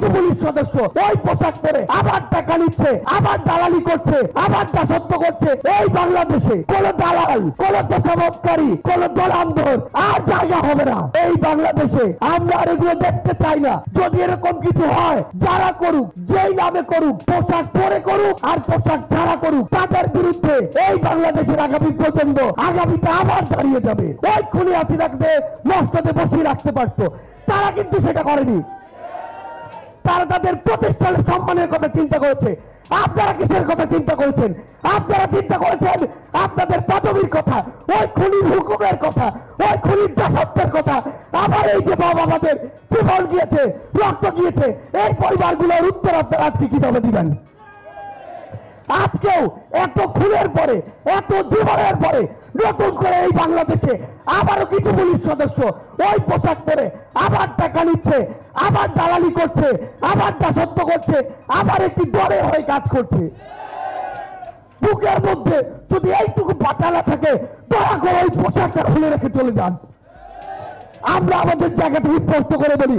কিছু পুলিশ সদস্য ওই পোশাক পরে আবার টাকা নিচ্ছে, আবার দালালি করছে, আবার দাসত্ব করছে। এই বাংলাদেশে কোন দালাল, কোন তোষামতকারী, কোন দলান্ধর আর জায়গা হবে না। এই বাংলাদেশে আমরা আর এগুলো দেখতে চাই না। যদি এরকম কিছু হয়, যারা করুক, যেই নামে করুক, পোশাক পরে করুক আর পোশাক ছাড়া করুক, তাদের বিরুদ্ধে এই বাংলাদেশের আগামী প্রজন্ম আগামীতে আবার দাঁড়িয়ে যাবে। ওই খুনি হাসিনাকে মস্তকে বসিয়ে রাখতে পারতো, তারা কিন্তু সেটা করেনি। তারা তাদের প্রতিষ্ঠানের সম্মানের কথা চিন্তা করেছে। আপনারা কিসের কথা চিন্তা করেছেন? আপনারা চিন্তা করেছেন আপনাদের পদবীর কথা, ওই খুনির হুকুমের কথা, ওই খুনির দাসত্বের কথা। আবার এই যে বাবা আমাদের জীবন গিয়েছে, রক্ত গিয়েছে, এই পরিবারগুলোর উত্তর আপনারা আজকে কিভাবে দিবেন? আজকেও এত খুনের পরে, এত জীবনের পরে নতুন করে এই বাংলাদেশে আবারও কিছু পুলিশ সদস্য ওই পোশাক পরে আবার টাকা নিচ্ছে, আবার দালালি করছে, আবার দাসত্ব করছে, আবার একটি দলের হয়ে কাজ করছে। বুকের মধ্যে যদি এইটুকু বাটালা থাকে, দয়া করে ওই পোশাকটা খুলে রেখে চলে যান। আমরা আমাদের জায়গাটা স্পষ্ট করে বলি,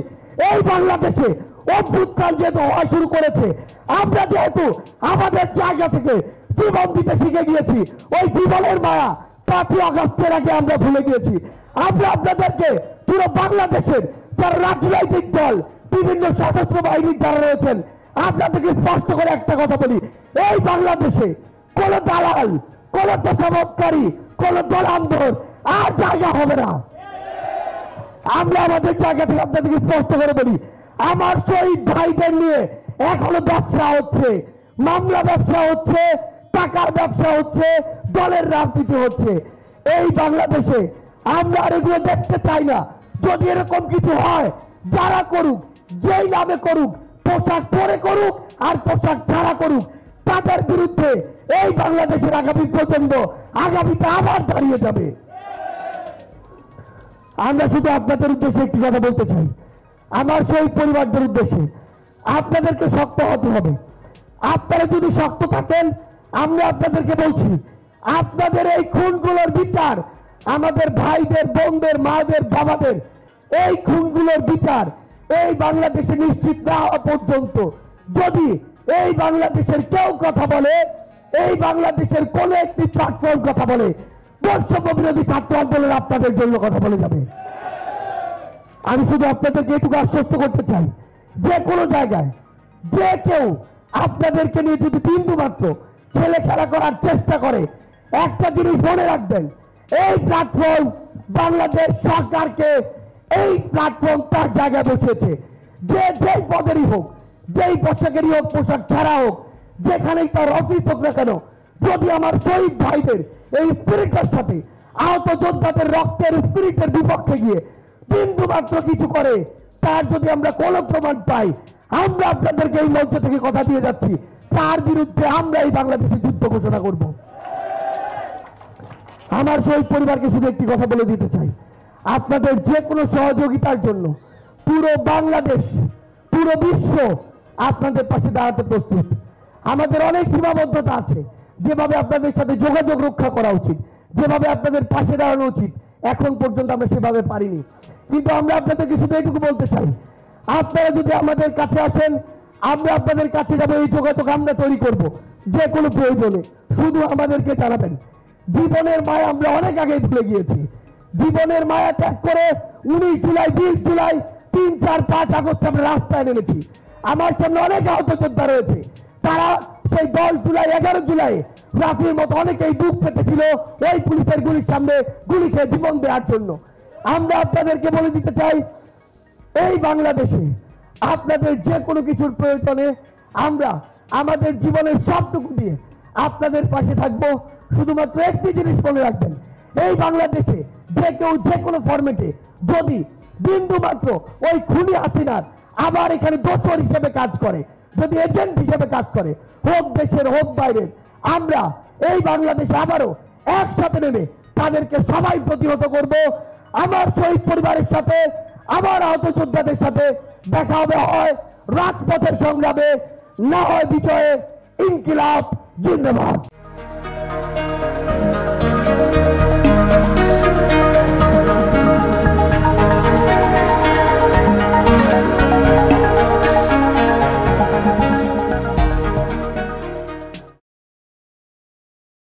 এই বাংলাদেশে অভ্যুত্থান যেহেতু হওয়া শুরু করেছে, আমরা যেহেতু আমাদের জায়গা থেকে জীবন দিতে শিখে গিয়েছি, ওই জীবনের মায়া 5ই আগস্টের আগে আমরা ভুলে গিয়েছি। আমরা আপনাদেরকে পুরো বাংলাদেশের যারা রাজনৈতিক দল, বিভিন্ন সশস্ত্র বাহিনীর যারা রয়েছেন, আপনাদেরকে স্পষ্ট করে একটা কথা বলি, এই বাংলাদেশে কোন দালাল, কোন তোষামতকারী, কোন দলান্ধর আর জায়গা হবে না। আমরা আমাদের জায়গা থেকে আপনাদেরকে স্পষ্ট করে বলি, আমার শহীদ ভাইদের নিয়ে এখনো ব্যবসা হচ্ছে, মামলা ব্যবসা হচ্ছে, টাকার ব্যবসা হচ্ছে, দলের রাজনীতি হচ্ছে। এই বাংলাদেশে আমরা আর এগুলো দেখতে চাই না। যদি এরকম কিছু হয়, যারা করুক, যেই নামে করুক, পোশাক পরে করুক আর পোশাক ছাড়া করুক, তাদের বিরুদ্ধে এই বাংলাদেশের আগামী প্রজন্ম আগামীতে আবার দাঁড়িয়ে যাবে। আমরা শুধু আপনাদের উদ্দেশ্যে একটি কথা বলতে চাই, আমার সেই পরিবারদের উদ্দেশ্যে, আপনাদেরকে শক্ত হতে হবে। আপনারা যদি শক্ত থাকেন, আমরা আপনাদেরকে বলছি, আপনাদের এই খুনগুলোর বিচার, আমাদের ভাইদের, বোনদের, মাদের, বাবাদের এই খুনগুলোর বিচার এই বাংলাদেশে নিশ্চিত না হওয়া পর্যন্ত যদি এই বাংলাদেশের কেউ কথা বলে, এই বাংলাদেশের কোন একটি প্ল্যাটফর্ম কথা বলে, বৈষম্য বিরোধী ছাত্র আন্দোলন আপনাদের জন্য কথা বলে যাবে। আমি শুধু আপনাদেরকে এটুকু আশ্বস্ত করতে চাই, যে কোনো জায়গায় যে কেউ আপনাদেরকে নিয়ে যদি বিন্দু মাত্র ছেলে খেলা করার চেষ্টা করে, একটা জিনিস মনে রাখবেন, এই প্ল্যাটফর্ম বাংলাদেশ সরকারকে এই প্ল্যাটফর্ম তার জায়গায় বসিয়েছে। যে যেই পদেরই হোক, যেই পোশাকেরই হোক, পোশাক ছাড়া হোক, যেখানেই তার অফিস হোক না কেন, যদি আমার শহীদ ভাইদের এই স্পিরিটের সাথে আহত যোদ্ধাদের রক্তের স্পিরিটের বিপক্ষে গিয়ে বিন্দু মাত্র কিছু করে, তার যদি আমরা কোনো প্রমাণ পাই, আমরা আপনাদেরকে এই মঞ্চ থেকে কথা দিয়ে যাচ্ছি, তার বিরুদ্ধে আমরা এই বাংলাদেশে যুদ্ধ ঘোষণা করব। আমার শহীদ পরিবারকে শুধু একটি কথা বলে দিতে চাই, আপনাদের যে কোনো সহযোগিতার জন্য পুরো বাংলাদেশ, পুরো বিশ্ব আপনাদের পাশে দাঁড়াতে প্রস্তুত। আমাদের অনেক সীমাবদ্ধতা আছে, যেভাবে আপনাদের সাথে যোগাযোগ রক্ষা করা উচিত, যেভাবে আপনাদের পাশে দাঁড়ানো উচিত, এখন পর্যন্ত আমরা সেভাবে পারিনি। কিন্তু আমরা আপনাদেরকে শুধু এইটুকু বলতে চাই, আপনারা যদি আমাদের কাছে আসেন, আমরা আপনাদের কাছে যাবো, এই যোগাযোগ আমরা তৈরি করব। যে কোনো প্রয়োজনে শুধু আমাদেরকে জানাবেন। জীবনের মায়া আমরা অনেক আগে ভুলে গিয়েছি। জীবনের মায়া ত্যাগ করে 19 জুলাই, 20 জুলাই, 3, 4, 5 আগস্ট আমরা রাস্তায় নেমেছি। আমার সামনে অনেক আহত যোদ্ধা রয়েছে, তারা সেই 10 জুলাই, 11 জুলাই রাফির মতো অনেকেই বুক পেতেছিল ওই পুলিশের গুলির সামনে গুলি খেয়ে জীবন দেওয়ার জন্য। আমরা আপনাদেরকে বলে দিতে চাই, এই বাংলাদেশে আপনাদের যে কোনো কিছুর প্রয়োজনে আমরা আমাদের জীবনের সবটুকু দিয়ে আপনাদের পাশে থাকবো। শুধুমাত্র একটি জিনিস মনে রাখবেন, এই বাংলাদেশে যে কেউ যে কোনো ফরম্যাটে যদি বিন্দু মাত্র ওই খুনি হাসিনার আবার এখানে দোষর হিসেবে কাজ করে, যদি এজেন্ট হিসেবে কাজ করে, হোক দেশের হোক বাইরের, আমরা এই বাংলাদেশে আবারও একসাথে নেমে তাদেরকে সবাই প্রতিহত করব। আমার শহীদ পরিবারের সাথে, আমার আহত যোদ্ধাদের সাথে দেখা হবে হয় রাজপথের সংগ্রামে, না হয় বিজয়ে। ইনকিলাব জিন্দাবাদ।